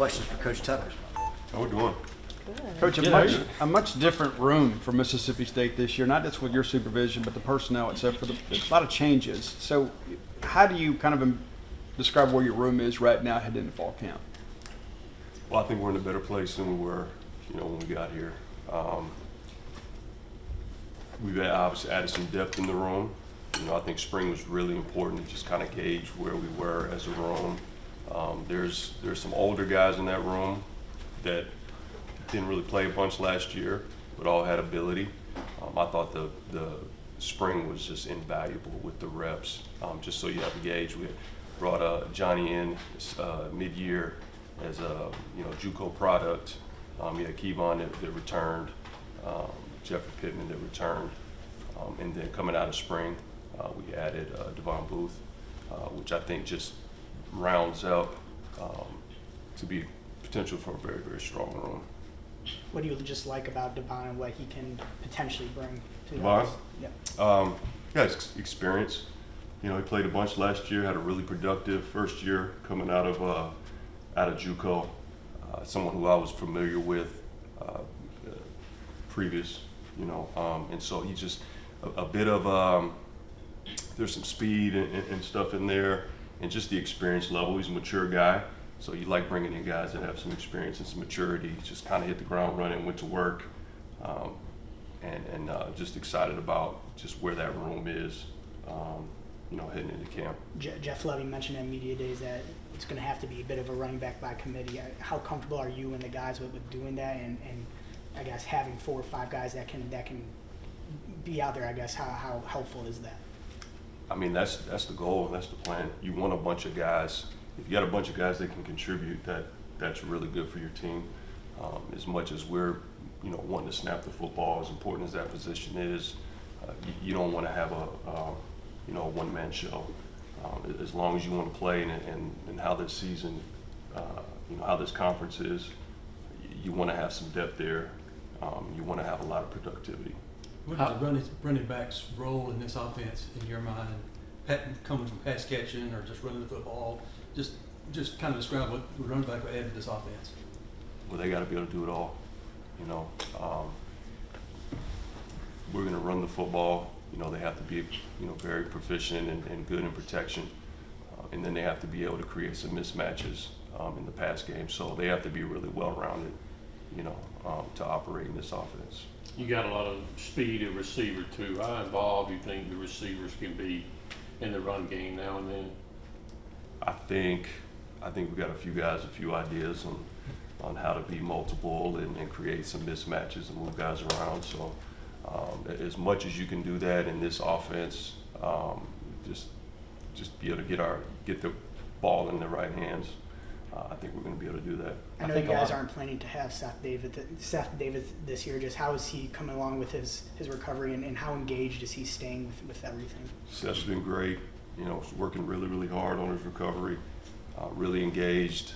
questions for Coach Tucker. How we doing? Coach, a much different room for Mississippi State this year, not just with your supervision, but the personnel itself. For a lot of changes. So, how do you kind of describe where your room is right now heading into fall camp? Well, I think we're in a better place than we were, when we got here. We've obviously added some depth in the room. I think spring was really important to just kind of gauge where we were as a room. There's some older guys in that room that didn't really play a bunch last year, but all had ability. I thought the spring was just invaluable with the reps. Just so you have a gauge, we brought Johnny in mid-year as a JUCO product. You had Kevon that returned, Jeffrey Pittman that returned, and then coming out of spring, we added Devon Booth, which I think just rounds up to be potential for a very, very strong room. What do you just like about Devon and what he can potentially bring to the Devon? office? Yeah. Yeah, his experience. He played a bunch last year, had a really productive first year coming out of JUCO. Someone who I was familiar with previous, and so he's just a bit of, there's some speed and stuff in there, and just the experience level. He's a mature guy, so you like bringing in guys that have some experience and some maturity, just kind of hit the ground running, went to work, and just excited about just where that room is, heading into camp. Jeff Levy mentioned at media days that it's going to have to be a bit of a running back by committee. How comfortable are you and the guys with doing that, and I guess having 4 or 5 guys that can be out there? I guess how helpful is that? I mean, that's the goal and that's the plan. You want a bunch of guys. If you got a bunch of guys that can contribute, that's really good for your team. As much as we're wanting to snap the football, as important as that position is, you don't want to have a one-man show. As long as you want to play and how this season, how this conference is, you want to have some depth there. You want to have a lot of productivity. What is the running back's role in this offense in your mind? Coming from pass catching or just running the football? Just kind of describe what the running back will add to this offense. Well, they got to be able to do it all. We're going to run the football. They have to be, very proficient and good in protection, and then they have to be able to create some mismatches in the pass game. So they have to be really well-rounded, to operate in this offense. You got a lot of speed at receiver too. How involved do you think the receivers can be in the run game now and then? I think we've got a few guys, a few ideas on how to be multiple and create some mismatches and move guys around. So as much as you can do that in this offense, just be able to get the ball in the right hands. I think we're going to be able to do that. I know you guys aren't planning to have Seth David this year. Just how is he coming along with his recovery, and how engaged is he staying with everything? Seth's been great. He's working really, really hard on his recovery. Really engaged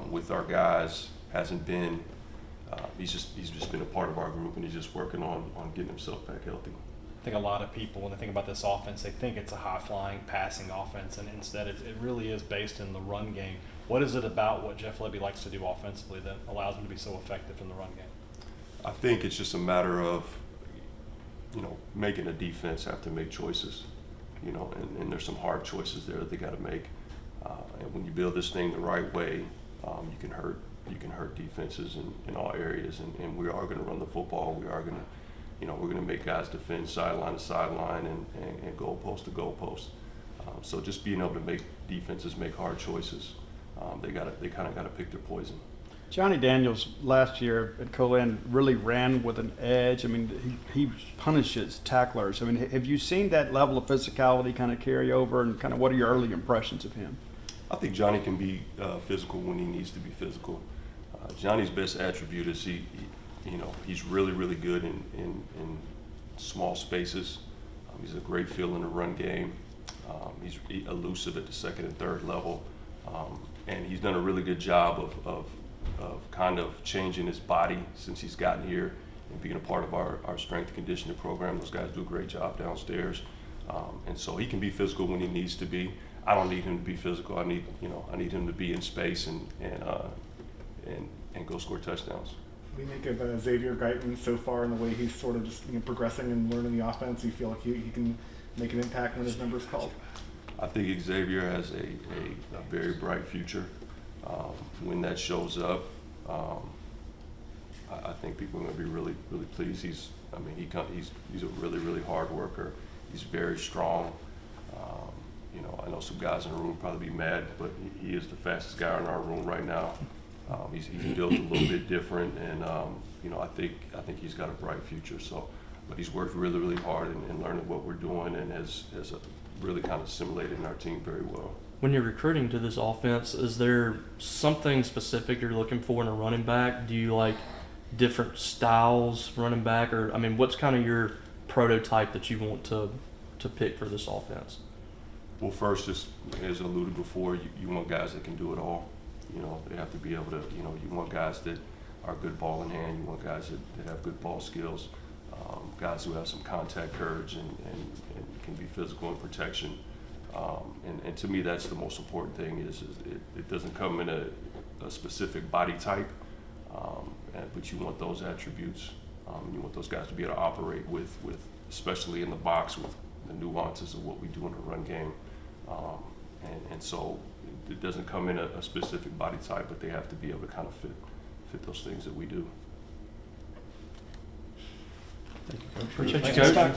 with our guys. Hasn't been. He's just been a part of our group, and he's just working on getting himself back healthy. I think a lot of people, when they think about this offense, they think it's a high-flying passing offense, and instead it really is based in the run game. What is it about what Jeff Lebby likes to do offensively that allows him to be so effective in the run game? I think it's just a matter of, making a defense have to make choices, and there's some hard choices there that they got to make. And when you build this thing the right way, you can hurt defenses in all areas, and we are going to run the football. We are going to, we're going to make guys defend sideline to sideline and goalpost to goalpost. So just being able to make defenses make hard choices, they kind of got to pick their poison. Johnny Daniels last year at Colan really ran with an edge. I mean, he punishes tacklers. I mean, have you seen that level of physicality kind of carry over, and kind of what are your early impressions of him? I think Johnny can be physical when he needs to be physical. Johnny's best attribute is he's really, really good in small spaces. He's a great feel in the run game. He's elusive at the second and third level, and he's done a really good job of kind of changing his body since he's gotten here and being a part of our strength and conditioning program. Those guys do a great job downstairs, and so he can be physical when he needs to be. I don't need him to be physical. I need him to be in space and go score touchdowns. We make of Xavier Gonn so far in the way he's sort of just progressing and learning the offense. You feel like he can make an impact when his number's called? I think Xavier has a very bright future. When that shows up, I think people are going to be really, really pleased. He's a really, really hard worker. He's very strong. I know some guys in the room probably be mad, but he is the fastest guy in our room right now. He's built a little bit different, and I think he's got a bright future. So, but he's worked really, really hard in learning what we're doing, and has really kind of assimilated in our team very well. When you're recruiting to this offense, is there something specific you're looking for in a running back? Do you like different styles running back, or what's kind of your prototype that you want to pick for this offense? Well, first, just as alluded before, you want guys that can do it all. They have to be able to, you want guys that are good ball in hand. You want guys that have good ball skills, guys who have some contact courage and can be physical in protection. And to me, that's the most important thing is it doesn't come in a specific body type, but you want those attributes. You want those guys to be able to operate with especially in the box, with the nuances of what we do in the run game. And so it doesn't come in a specific body type, but they have to be able to kind of fit those things that we do. Appreciate you, Coach.